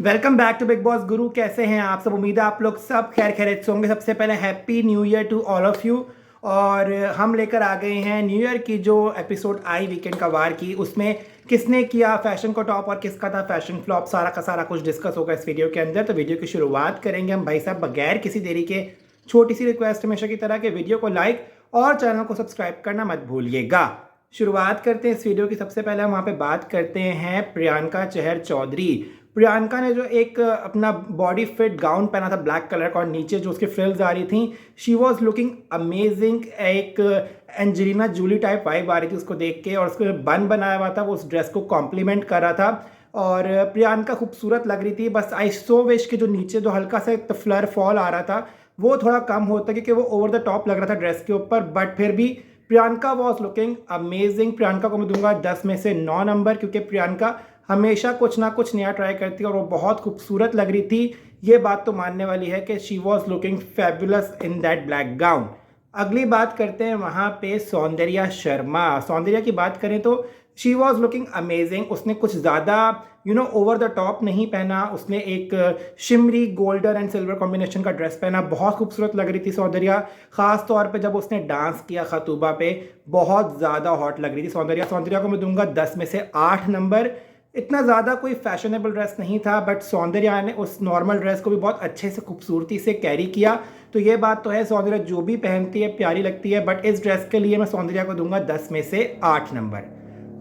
Welcome back to Bigg Boss गुरु। कैसे हैं आप सब? उम्मीद है आप लोग सब खैर खैरियत से होंगे। सबसे पहले happy new year to all of you. और हम लेकर आ गए हैं न्यू ईयर की जो एपिसोड आई वीकेंड का वार की, उसमें किसने किया फैशन को टॉप और किसका था फैशन फ्लॉप, सारा का सारा कुछ डिस्कस होगा इस वीडियो के अंदर। तो वीडियो की शुरुआत करेंगे हम भाई साहब बगैर किसी देरी के। छोटी सी रिक्वेस्ट हमेशा की तरह के वीडियो को लाइक और चैनल को सब्सक्राइब करना मत भूलिएगा। शुरुआत करते हैं इस वीडियो की। सबसे पहले हम वहाँ पे बात करते हैं प्रियंका चहर चौधरी। प्रियंका ने जो एक अपना बॉडी फिट गाउन पहना था ब्लैक कलर का और नीचे जो उसकी फ्रिल्स आ रही थी, शी वॉज लुकिंग अमेजिंग। एक एंजेलिना जूली टाइप वाइब आ रही थी उसको देख के, और उसको बन बनाया हुआ था, वो उस ड्रेस को कॉम्प्लीमेंट कर रहा था और प्रियंका खूबसूरत लग रही थी। बस आई सो विश के जो नीचे जो हल्का सा फ्लर फॉल आ रहा था वो थोड़ा कम होता, क्योंकि वो ओवर द टॉप लग रहा था ड्रेस के ऊपर। बट फिर भी Priyanka was looking amazing. Priyanka को मैं दूंगा 10 में से 9 नंबर, क्योंकि प्रियंका हमेशा कुछ ना कुछ नया ट्राई करती है और वो बहुत खूबसूरत लग रही थी। ये बात तो मानने वाली है कि she was looking fabulous in that black gown. अगली बात करते हैं वहाँ पे सौंदर्या शर्मा। सौंदर्या की बात करें तो शी वॉज लुकिंग अमेजिंग। उसने कुछ ज़्यादा ओवर द टॉप नहीं पहना। उसने एक shimmery golden and silver combination का ड्रेस पहना, बहुत खूबसूरत लग रही थी सौंदर्या। ख़ास तौर पे जब उसने डांस किया खतूबा पे, बहुत ज़्यादा हॉट लग रही थी सौंदर्या। सौंदर्या को मैं दूंगा 10 में से 8 नंबर। इतना ज़्यादा कोई फैशनेबल ड्रेस नहीं था, बट सौंदर्या ने उस नॉर्मल ड्रेस को भी बहुत अच्छे से खूबसूरती से कैरी किया। तो ये बात तो है, सौंदर्या जो भी पहनती है प्यारी लगती है। बट इस ड्रेस के लिए मैं सौंदर्या को दूंगा 10 में से 8 नंबर।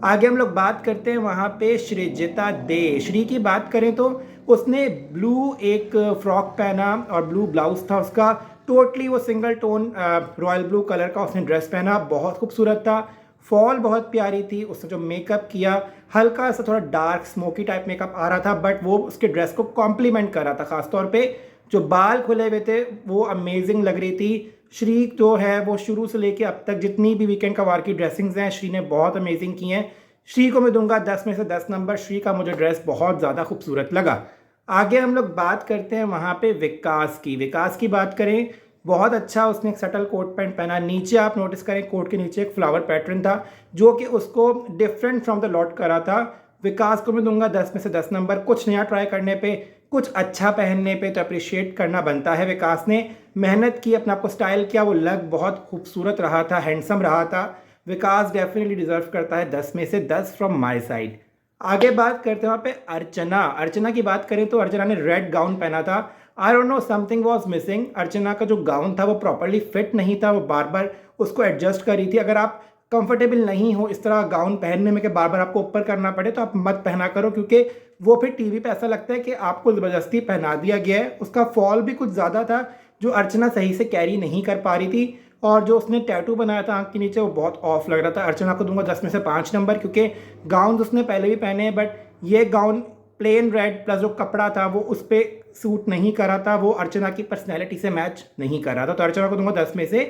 आगे हम लोग बात करते हैं वहाँ पे श्रीजिता दे। श्री की बात करें तो उसने ब्लू एक फ्रॉक पहना और ब्लू ब्लाउज था उसका। टोटली वो single tone royal blue colour का उसने ड्रेस पहना, बहुत खूबसूरत था। फॉल बहुत प्यारी थी। उसने जो मेकअप किया हल्का सा थोड़ा डार्क स्मोकी टाइप मेकअप आ रहा था, बट वो उसके ड्रेस को कॉम्प्लीमेंट कर रहा था। खासतौर पे जो बाल खुले हुए थे वो अमेजिंग लग रही थी। श्री जो है वो शुरू से लेके अब तक जितनी भी वीकेंड का वार की ड्रेसिंग्स हैं श्री ने बहुत अमेजिंग की हैं। श्री को मैं दूंगा 10 में से 10 नंबर। श्री का मुझे ड्रेस बहुत ज़्यादा खूबसूरत लगा। आगे हम लोग बात करते हैं वहाँ पे विकास की। विकास की बात करें, बहुत अच्छा उसने एक सटल कोट पैंट पहना। नीचे आप नोटिस करें कोट के नीचे एक फ्लावर पैटर्न था जो कि उसको डिफरेंट फ्रॉम द लॉट करा था। विकास को मैं दूंगा 10 में से 10 नंबर। कुछ नया ट्राई करने पे, कुछ अच्छा पहनने पे तो अप्रिशिएट करना बनता है। विकास ने मेहनत की, अपने आप को स्टाइल किया, वो लग बहुत खूबसूरत रहा था, हैंडसम रहा था। विकास डेफिनेटली डिजर्व करता है 10 में से 10 फ्रॉम माई साइड। आगे बात करते हैं वहाँ पे अर्चना। अर्चना की बात करें तो अर्चना ने रेड गाउन पहना था। I don't know, something was missing. Archana का जो गाउन था वो प्रॉपरली फिट नहीं था, वो बार बार उसको एडजस्ट कर रही थी। अगर आप कंफर्टेबल नहीं हो इस तरह गाउन पहनने में कि बार बार आपको ऊपर करना पड़े, तो आप मत पहना करो, क्योंकि वो फिर टीवी पे ऐसा लगता है कि आपको ज़बरदस्ती पहना दिया गया है। उसका फॉल भी कुछ ज़्यादा था जो अर्चना सही से कैरी नहीं कर पा रही थी। और जो उसने टैटू बनाया था आंख के नीचे वो बहुत ऑफ लग रहा था। अर्चना को दूंगा 10 में से 5 नंबर, क्योंकि गाउन उसने पहले भी पहने हैं, बट ये गाउन प्लेन रेड प्लस जो कपड़ा था वो उस पर सूट नहीं कर रहा था, वो अर्चना की पर्सनैलिटी से मैच नहीं कर रहा था। तो अर्चना को दूंगा 10 में से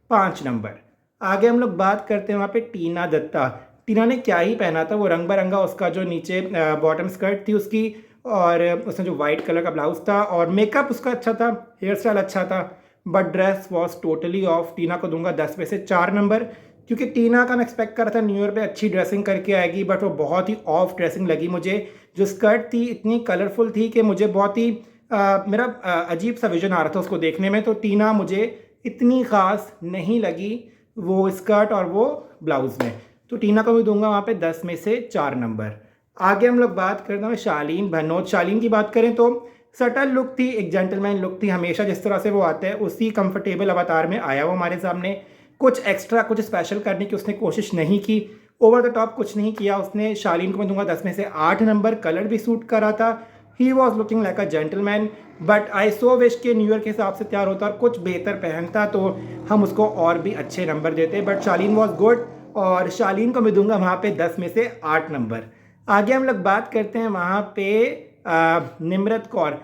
5 नंबर। आगे हम लोग बात करते हैं वहाँ पे टीना दत्ता। टीना ने क्या ही पहना था, वो रंग बिरंगा उसका जो नीचे बॉटम स्कर्ट थी उसकी, और उसने जो वाइट कलर का ब्लाउज था, और मेकअप उसका अच्छा था, हेयर स्टाइल अच्छा था, but dress was totally off. Tina को दूंगा 10 में से 4 नंबर, क्योंकि टीना का मैं एक्सपेक्ट कर रहा था न्यू ईयर पे अच्छी ड्रेसिंग करके आएगी, बट वो बहुत ही ऑफ ड्रेसिंग लगी मुझे। जो स्कर्ट थी इतनी कलरफुल थी कि मुझे बहुत ही मेरा अजीब सा विजन आ रहा था उसको देखने में। तो टीना मुझे इतनी ख़ास नहीं लगी वो स्कर्ट और वो ब्लाउज़ में। तो टीना को भी दूंगा वहाँ पे 10 में से 4 नंबर। आगे हम लोग बात करते हैं शालीन भनोत। शालीन की बात करें तो सटल लुक थी, एक जेंटलमैन लुक थी। हमेशा जिस तरह से वो आता है उसी कंफर्टेबल अवतार में आया वो हमारे सामने। कुछ एक्स्ट्रा कुछ स्पेशल करने की उसने कोशिश नहीं की, ओवर द टॉप कुछ नहीं किया उसने। शालीन को मैं दूंगा 10 में से 8 नंबर। कलर भी सूट कर रहा था, he was looking like a gentleman. But I so wish के न्यू ईयर के हिसाब से तैयार होता और कुछ बेहतर पहनता तो हम उसको और भी अच्छे नंबर देते। बट शालीन वॉज गुड, और शालीन को मैं दूंगा वहाँ पे 10 में से 8 नंबर। आगे हम लोग बात करते हैं वहाँ पे निम्रत कौर।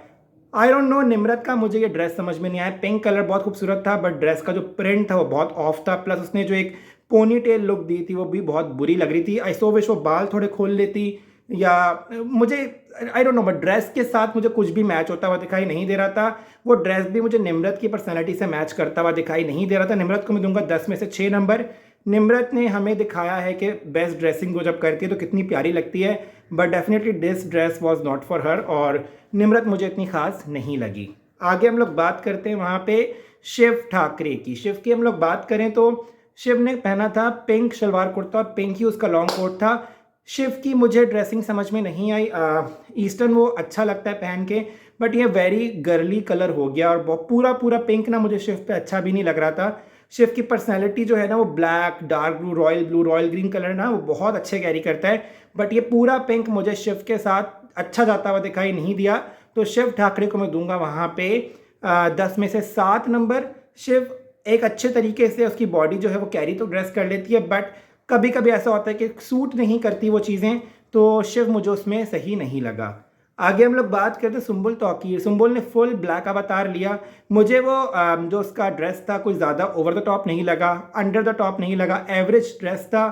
आई डोंट नो, निम्रत का मुझे ये ड्रेस समझ में नहीं आया। पिंक कलर बहुत खूबसूरत था, बट ड्रेस का जो प्रिंट था वो बहुत ऑफ था। प्लस उसने जो एक पोनी टेल लुक दी थी वो भी बहुत बुरी लग रही थी। आई सो विश वो बाल थोड़े खोल लेती, या मुझे आई डोंट नो, बट ड्रेस के साथ मुझे कुछ भी मैच होता हुआ दिखाई नहीं दे रहा था। वो ड्रेस भी मुझे निम्रत की पर्सनैलिटी से मैच करता हुआ दिखाई नहीं दे रहा था। निम्रत को मैं दूंगा 10 में से 6 नंबर। निम्रत ने हमें दिखाया है कि बेस्ट ड्रेसिंग वो जब करती है तो कितनी प्यारी लगती है, but definitely this dress was not for her, और निम्रत मुझे इतनी खास नहीं लगी। आगे हम लोग बात करते हैं वहाँ पे शिव ठाकरे की। शिव की हम लोग बात करें तो शिव ने पहना था पिंक शलवार कुर्ता, पिंक ही उसका लॉन्ग कोट था। शिव की मुझे ड्रेसिंग समझ में नहीं आई। ईस्टर्न वो अच्छा लगता है पहन के, बट ये वेरी गर्ली कलर हो गया, और पूरा पूरा पिंक ना मुझे शिव पे अच्छा भी नहीं लग रहा था। शिव की पर्सनैलिटी जो है ना वो black, dark blue, royal green colour ना वो बहुत अच्छे कैरी करता है, बट ये पूरा पिंक मुझे शिव के साथ अच्छा जाता हुआ दिखाई नहीं दिया। तो शिव ठाकरे को मैं दूंगा वहाँ पे 10 में से 7 नंबर। शिव एक अच्छे तरीके से उसकी बॉडी जो है वो कैरी तो ड्रेस कर लेती है, बट कभी कभी ऐसा होता है कि सूट नहीं करती वो चीज़ें, तो शिव मुझे उसमें सही नहीं लगा। आगे हम लोग बात करते हैं सुंबुल तौकीर। सुंबुल ने फुल ब्लैक अवतार लिया। मुझे वो जो उसका ड्रेस था कोई ज़्यादा ओवर द टॉप नहीं लगा, अंडर द टॉप नहीं लगा, एवरेज ड्रेस था।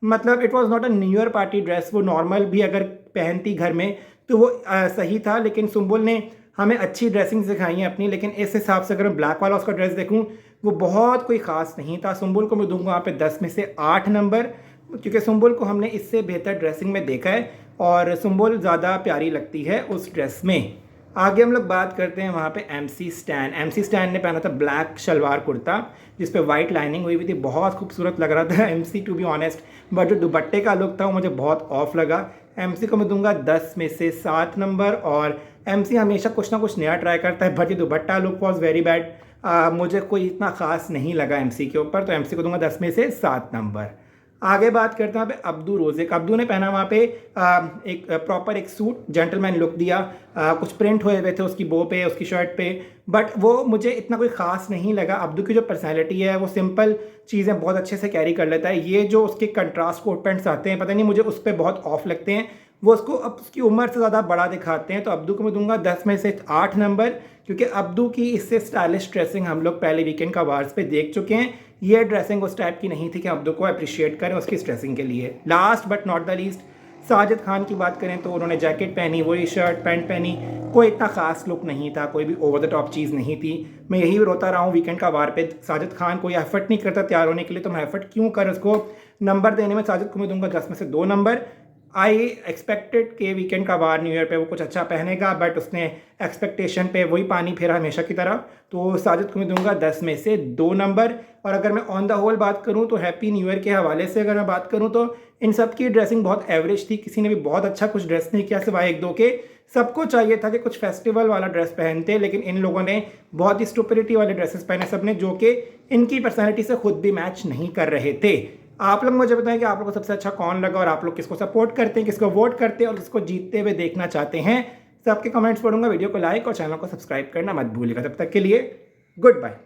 मतलब it was not a new year party dress, वो नॉर्मल भी अगर पहनती घर में तो वो सही था। लेकिन सुंबुल ने हमें अच्छी ड्रेसिंग सिखाई है अपनी, लेकिन इस हिसाब से अगर मैं ब्लैक वाला उसका ड्रेस देखूँ वो बहुत कोई ख़ास नहीं था। सुंबुल को मैं दूंगा वहाँ पे 10 में से 8 नंबर, क्योंकि सुंबुल को हमने इससे बेहतर ड्रेसिंग में देखा है और सुंबुल ज़्यादा प्यारी लगती है उस ड्रेस में। आगे हम लोग बात करते हैं वहाँ पे MC स्टैन। MC स्टैन ने पहना था ब्लैक शलवार कुर्ता जिस पे वाइट लाइनिंग हुई हुई थी, बहुत खूबसूरत लग रहा था MC to be honest, but जो दुपट्टे का लुक था वो मुझे बहुत ऑफ लगा। MC को मैं दूंगा 10 में से 7 नंबर, और MC हमेशा कुछ ना कुछ नया ट्राई करता है, बट ये दुपट्टा लुक वॉज वेरी बैड। मुझे कोई इतना ख़ास नहीं लगा MC के ऊपर, तो MC को दूंगा 10 में से 7 नंबर। आगे बात करते हैं यहाँ पे अब्दू रोज़ेक। अब्दू ने पहना वहाँ पे एक प्रॉपर एक सूट, जेंटलमैन लुक दिया। कुछ प्रिंट हुए हुए थे उसकी बो पे, उसकी शर्ट पे, बट वो मुझे इतना कोई ख़ास नहीं लगा। अब्दू की जो पर्सनैलिटी है वो सिंपल चीज़ें बहुत अच्छे से कैरी कर लेता है। ये जो उसके कंट्रास्ट कोट पैंट्स आते हैं, पता नहीं मुझे उस पर बहुत ऑफ लगते हैं, वो उसको अब उसकी उम्र से ज़्यादा बड़ा दिखाते हैं। तो अब्दू को मैं दूंगा 10 में से 8 नंबर, क्योंकि अब्दू की इससे स्टाइलिश ड्रेसिंग हम लोग पहले वीकेंड का वार्स पे देख चुके हैं। ये ड्रेसिंग उस टाइप की नहीं थी कि अब्दू को अप्रिशिएट करें उसकी ड्रेसिंग के लिए। Last but not the least Sajid Khan की बात करें तो उन्होंने जैकेट पहनी, वही शर्ट पैंट पहनी, कोई इतना खास लुक नहीं था, कोई भी ओवर द टॉप चीज़ नहीं थी। मैं यही रोता रहा हूँ वीकेंड का वार पे, साजिद खान कोई एफर्ट नहीं करता तैयार होने के लिए, तो मैं एफर्ट क्यों कर उसको नंबर देने में। साजिद को मैं दूंगा 10 में से 2 नंबर। आई एक्सपेक्टेड के वीकेंड का वार न्यू ईयर पे वो कुछ अच्छा पहनेगा, बट उसने एक्सपेक्टेशन पे वही पानी फेरा हमेशा की तरह। तो साजिद को मैं दूंगा 10 में से 2 नंबर। और अगर मैं ऑन द होल बात करूं तो हैप्पी न्यू ईयर के हवाले से अगर मैं बात करूं तो इन सब की ड्रेसिंग बहुत एवरेज थी, किसी ने भी बहुत अच्छा कुछ ड्रेस नहीं किया सिवाय 1-2 के। सबको चाहिए था कि कुछ फेस्टिवल वाला ड्रेस पहनते, लेकिन इन लोगों ने बहुत ही स्टुपिडिटी वाले ड्रेसेस पहने सबने, जो कि इनकी पर्सनैलिटी से खुद भी मैच नहीं कर रहे थे। आप लोग मुझे बताएं कि आप लोगों को सबसे अच्छा कौन लगा, और आप लोग किसको सपोर्ट करते हैं, किसको वोट करते हैं, और किसको जीतते हुए देखना चाहते हैं। सबके कमेंट्स पढ़ूंगा। वीडियो को लाइक और चैनल को सब्सक्राइब करना मत भूलिएगा। तब तक के लिए गुड बाय।